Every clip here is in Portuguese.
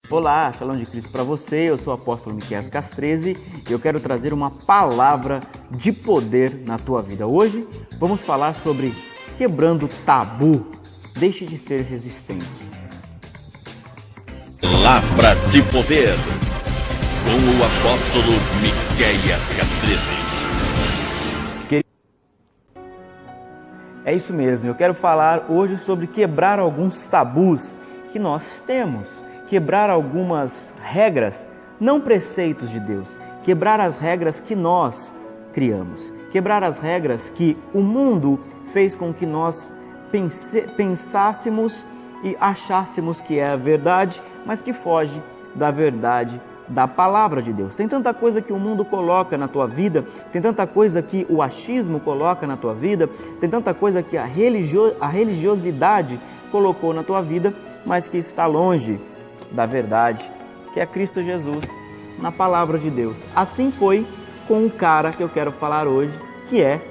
Olá, Shalom de Cristo para você, eu sou o apóstolo Miqueias Castrezi e eu quero trazer uma palavra de poder na tua vida. Hoje vamos falar sobre quebrando tabu, deixe de ser resistente. Palavra de poder, com o apóstolo Miqueias Castrezi. É isso mesmo, eu quero falar hoje sobre quebrar alguns tabus que nós temos, quebrar algumas regras, não preceitos de Deus, quebrar as regras que nós criamos, quebrar as regras que o mundo fez com que nós pensássemos e achássemos que é a verdade, mas que foge da verdade da palavra de Deus. Tem tanta coisa que o mundo coloca na tua vida, tem tanta coisa que o achismo coloca na tua vida, tem tanta coisa que a religiosidade colocou na tua vida, mas que está longe da verdade, que é Cristo Jesus, na palavra de Deus. Assim foi com o cara que eu quero falar hoje, que é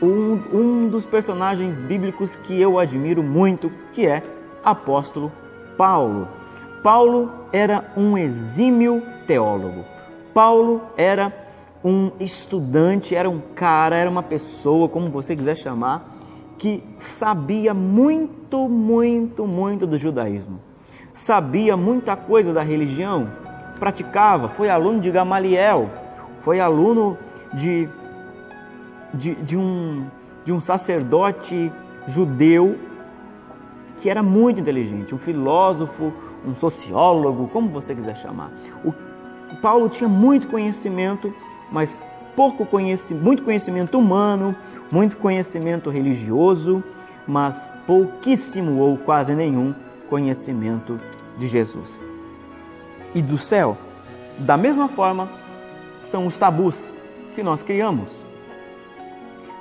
um dos personagens bíblicos que eu admiro muito, que é apóstolo Paulo. Paulo era um exímio teólogo. Paulo era um estudante, era um cara, era uma pessoa, como você quiser chamar, que sabia muito do judaísmo. Sabia muita coisa da religião, praticava, foi aluno de Gamaliel, foi aluno de um sacerdote judeu que era muito inteligente, um filósofo, um sociólogo, como você quiser chamar. O Paulo tinha muito conhecimento, mas muito conhecimento humano, muito conhecimento religioso, mas pouquíssimo ou quase nenhum conhecimento de Jesus e do céu. Da mesma forma, são os tabus que nós criamos.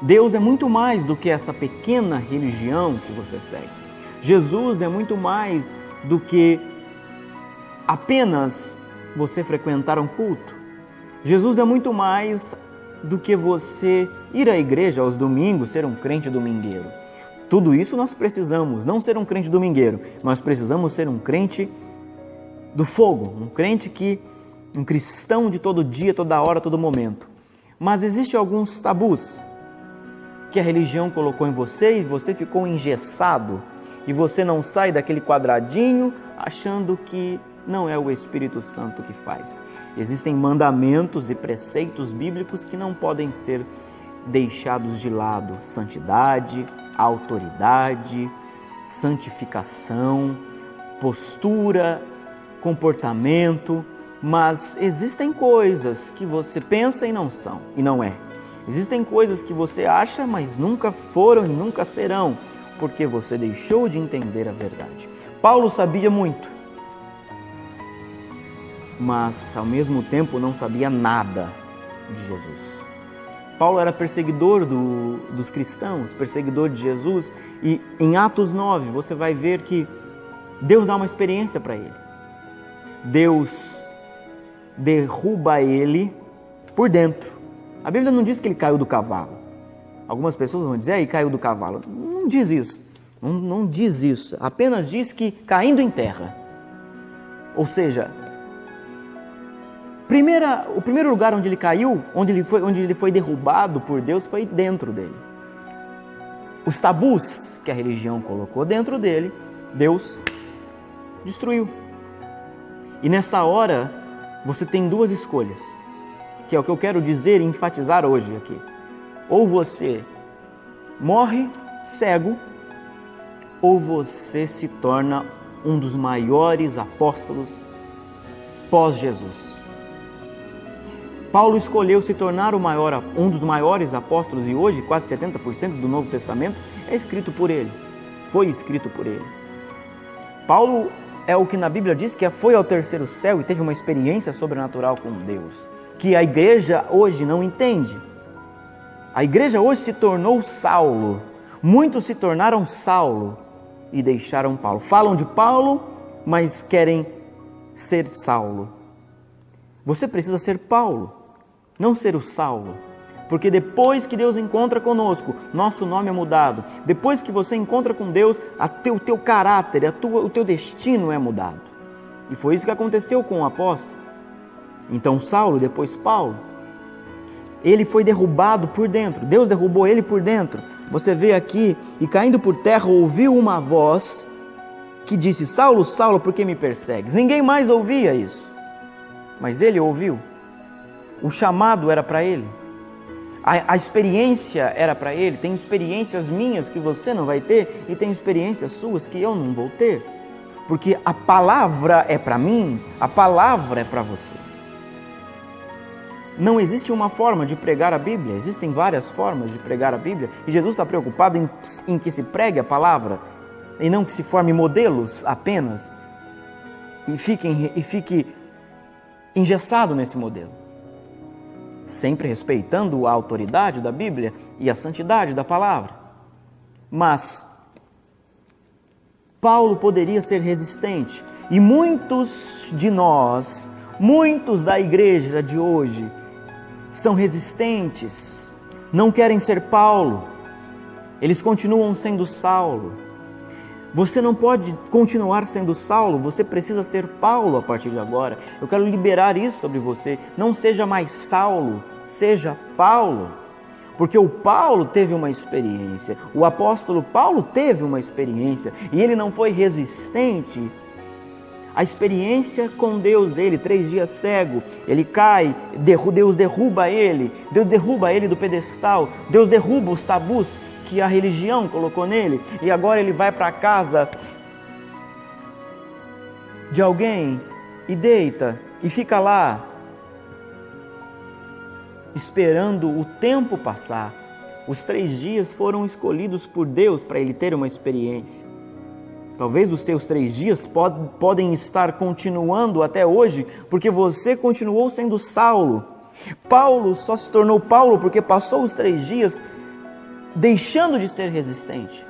Deus é muito mais do que essa pequena religião que você segue. Jesus é muito mais do que apenas você frequentar um culto. Jesus é muito mais do que você ir à igreja aos domingos, ser um crente domingueiro. Tudo isso nós precisamos, não ser um crente domingueiro, nós precisamos ser um crente do fogo, um cristão de todo dia, toda hora, todo momento. Mas existem alguns tabus que a religião colocou em você e você ficou engessado e você não sai daquele quadradinho achando que não é o Espírito Santo que faz. Existem mandamentos e preceitos bíblicos que não podem ser deixados de lado. Santidade, autoridade, santificação, postura, comportamento. Mas existem coisas que você pensa e não são, e não é. Existem coisas que você acha, mas nunca foram e nunca serão, porque você deixou de entender a verdade. Paulo sabia muito, mas ao mesmo tempo não sabia nada de Jesus. Paulo era perseguidor dos cristãos, perseguidor de Jesus, e em Atos 9 você vai ver que Deus dá uma experiência para ele. Deus derruba ele por dentro. A Bíblia não diz que ele caiu do cavalo. Algumas pessoas vão dizer, caiu do cavalo. Não diz isso. Não diz isso. Apenas diz que caindo em terra. Ou seja, o primeiro lugar onde ele caiu, onde ele foi derrubado por Deus, foi dentro dele. Os tabus que a religião colocou dentro dele, Deus destruiu. E nessa hora, você tem duas escolhas, que é o que eu quero dizer e enfatizar hoje aqui. Ou você morre cego, ou você se torna um dos maiores apóstolos pós-Jesus. Paulo escolheu se tornar um dos maiores apóstolos e hoje quase 70% do Novo Testamento é escrito por ele, foi escrito por ele. Paulo é o que na Bíblia diz que foi ao terceiro céu e teve uma experiência sobrenatural com Deus, que a igreja hoje não entende. A igreja hoje se tornou Saulo. Muitos se tornaram Saulo e deixaram Paulo. Falam de Paulo, mas querem ser Saulo. Você precisa ser Paulo, não ser o Saulo. Porque depois que Deus encontra conosco, nosso nome é mudado. Depois que você encontra com Deus, o teu caráter, o teu destino é mudado. E foi isso que aconteceu com o apóstolo. Então Saulo, depois Paulo, ele foi derrubado por dentro. Deus derrubou ele por dentro. Você vê aqui, e caindo por terra ouviu uma voz que disse: Saulo, Saulo, por que me persegues? Ninguém mais ouvia isso, mas ele ouviu. O chamado era para ele. A experiência era para ele. Tem experiências minhas que você não vai ter, e tem experiências suas que eu não vou ter. Porque a palavra é para mim, a palavra é para você. Não existe uma forma de pregar a Bíblia, existem várias formas de pregar a Bíblia, e Jesus está preocupado em que se pregue a palavra, e não que se forme modelos apenas, e fique engessado nesse modelo. Sempre respeitando a autoridade da Bíblia e a santidade da palavra. Mas Paulo poderia ser resistente, e muitos de nós, muitos da igreja de hoje, são resistentes, não querem ser Paulo, eles continuam sendo Saulo. Você não pode continuar sendo Saulo, você precisa ser Paulo a partir de agora. Eu quero liberar isso sobre você. Não seja mais Saulo, seja Paulo. Porque o Paulo teve uma experiência, o apóstolo Paulo teve uma experiência, e ele não foi resistente. A experiência com Deus dele, 3 dias cego, ele cai, Deus derruba ele do pedestal, Deus derruba os tabus que a religião colocou nele, e agora ele vai para a casa de alguém e deita e fica lá, esperando o tempo passar. Os 3 dias foram escolhidos por Deus para ele ter uma experiência. Talvez os seus 3 dias podem estar continuando até hoje, porque você continuou sendo Saulo. Paulo só se tornou Paulo porque passou os 3 dias deixando de ser resistente.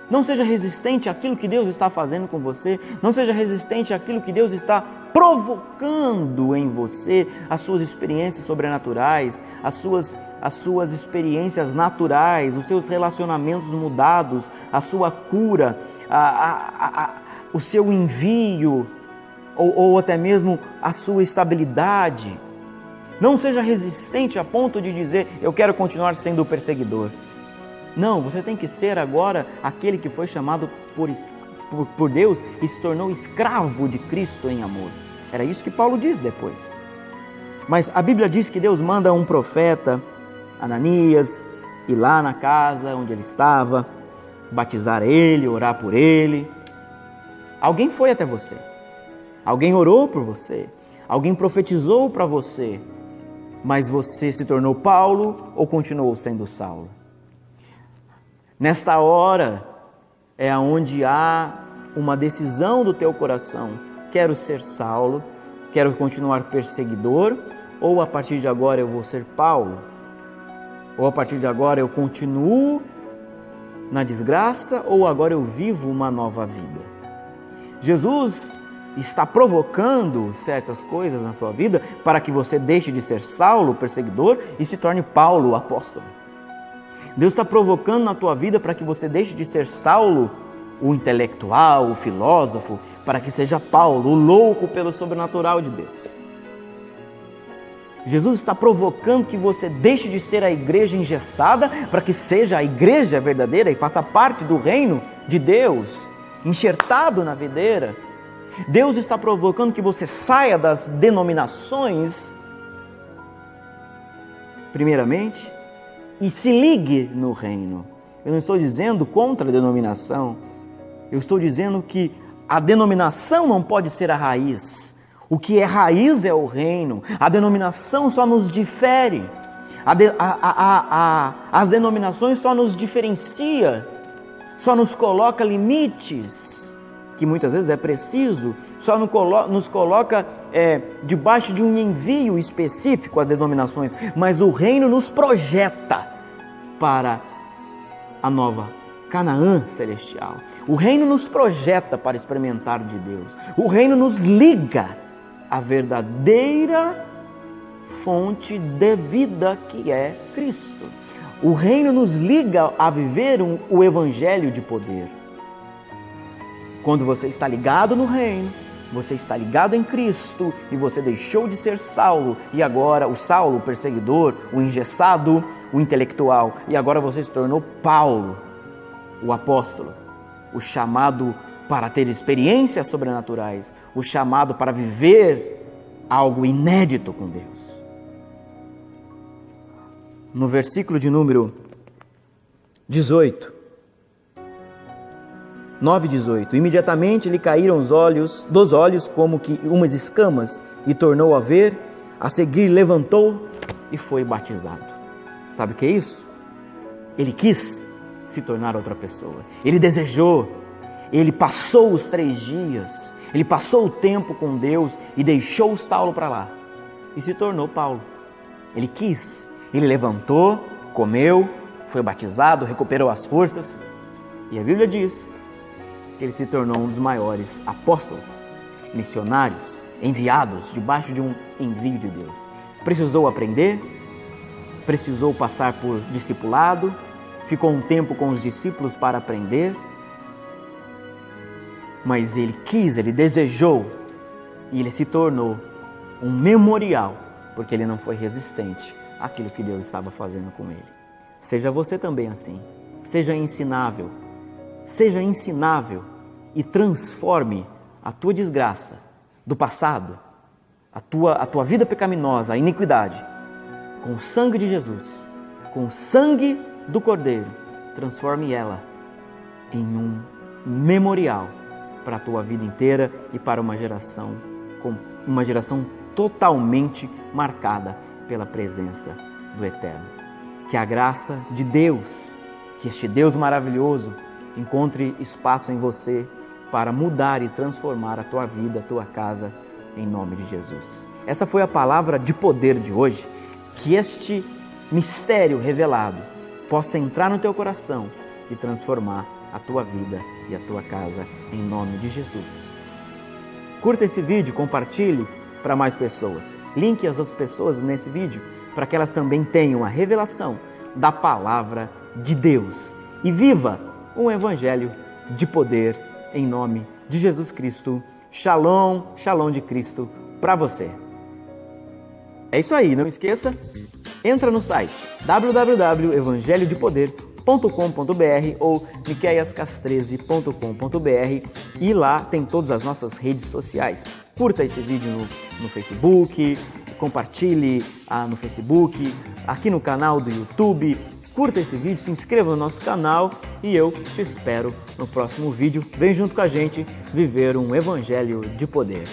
Não seja resistente àquilo que Deus está fazendo com você. Não seja resistente àquilo que Deus está provocando em você, as suas experiências sobrenaturais, as suas experiências naturais, os seus relacionamentos mudados, a sua cura, o seu envio, ou até mesmo a sua estabilidade. Não seja resistente a ponto de dizer: eu quero continuar sendo o perseguidor. Não, você tem que ser agora aquele que foi chamado por Deus e se tornou escravo de Cristo em amor. Era isso que Paulo diz depois. Mas a Bíblia diz que Deus manda um profeta, Ananias, ir lá na casa onde ele estava, batizar ele, orar por ele. Alguém foi até você, alguém orou por você, alguém profetizou para você, mas você se tornou Paulo ou continuou sendo Saulo? Nesta hora é onde há uma decisão do teu coração: quero ser Saulo, quero continuar perseguidor, ou a partir de agora eu vou ser Paulo, ou a partir de agora eu continuo na desgraça, ou agora eu vivo uma nova vida. Jesus está provocando certas coisas na sua vida para que você deixe de ser Saulo, perseguidor, e se torne Paulo, o apóstolo. Deus está provocando na tua vida para que você deixe de ser Saulo, o intelectual, o filósofo, para que seja Paulo, o louco pelo sobrenatural de Deus. Jesus está provocando que você deixe de ser a igreja engessada para que seja a igreja verdadeira e faça parte do reino de Deus, enxertado na videira. Deus está provocando que você saia das denominações, primeiramente, e se ligue no reino. Eu não estou dizendo contra a denominação, eu estou dizendo que a denominação não pode ser a raiz. O que é raiz é o reino. A denominação só nos difere. As denominações só nos diferencia, só nos coloca limites, que muitas vezes é preciso, só nos coloca debaixo de um envio específico às denominações, mas o reino nos projeta para a nova Canaã celestial. O reino nos projeta para experimentar de Deus. O reino nos liga à verdadeira fonte de vida que é Cristo. O reino nos liga a viver o evangelho de poder. Quando você está ligado no reino, Você está ligado em Cristo e você deixou de ser Saulo. E agora o Saulo, o perseguidor, o engessado, o intelectual. E agora você se tornou Paulo, o apóstolo. O chamado para ter experiências sobrenaturais. O chamado para viver algo inédito com Deus. No versículo de número 18, 9:18, imediatamente lhe caíram dos olhos como que umas escamas e tornou a ver, a seguir levantou e foi batizado. Sabe o que é isso? Ele quis se tornar outra pessoa, ele desejou, ele passou os 3 dias, ele passou o tempo com Deus e deixou Saulo para lá e se tornou Paulo. Ele quis, ele levantou, comeu, foi batizado, recuperou as forças e a Bíblia diz que ele se tornou um dos maiores apóstolos, missionários, enviados debaixo de um envio de Deus. Precisou aprender, precisou passar por discipulado, ficou um tempo com os discípulos para aprender, mas ele quis, ele desejou e ele se tornou um memorial, porque ele não foi resistente àquilo que Deus estava fazendo com ele. Seja você também assim, seja ensinável e transforme a tua desgraça do passado, a tua vida pecaminosa, a iniquidade, com o sangue de Jesus, com o sangue do Cordeiro, transforme ela em um memorial para a tua vida inteira e para uma geração totalmente marcada pela presença do Eterno. Que a graça de Deus, que este Deus maravilhoso, encontre espaço em você para mudar e transformar a tua vida, a tua casa, em nome de Jesus. Essa foi a palavra de poder de hoje. Que este mistério revelado possa entrar no teu coração e transformar a tua vida e a tua casa, em nome de Jesus. Curta esse vídeo, compartilhe para mais pessoas. Linke as outras pessoas nesse vídeo para que elas também tenham a revelação da palavra de Deus. E viva um evangelho de poder em nome de Jesus Cristo. Shalom, shalom de Cristo para você. É isso aí, não esqueça, entra no site www.evangelhodepoder.com.br ou miqueiascas13.com.br e lá tem todas as nossas redes sociais. Curta esse vídeo no Facebook, compartilhe no Facebook, aqui no canal do YouTube. Curta esse vídeo, se inscreva no nosso canal e eu te espero no próximo vídeo. Vem junto com a gente viver um evangelho de poder.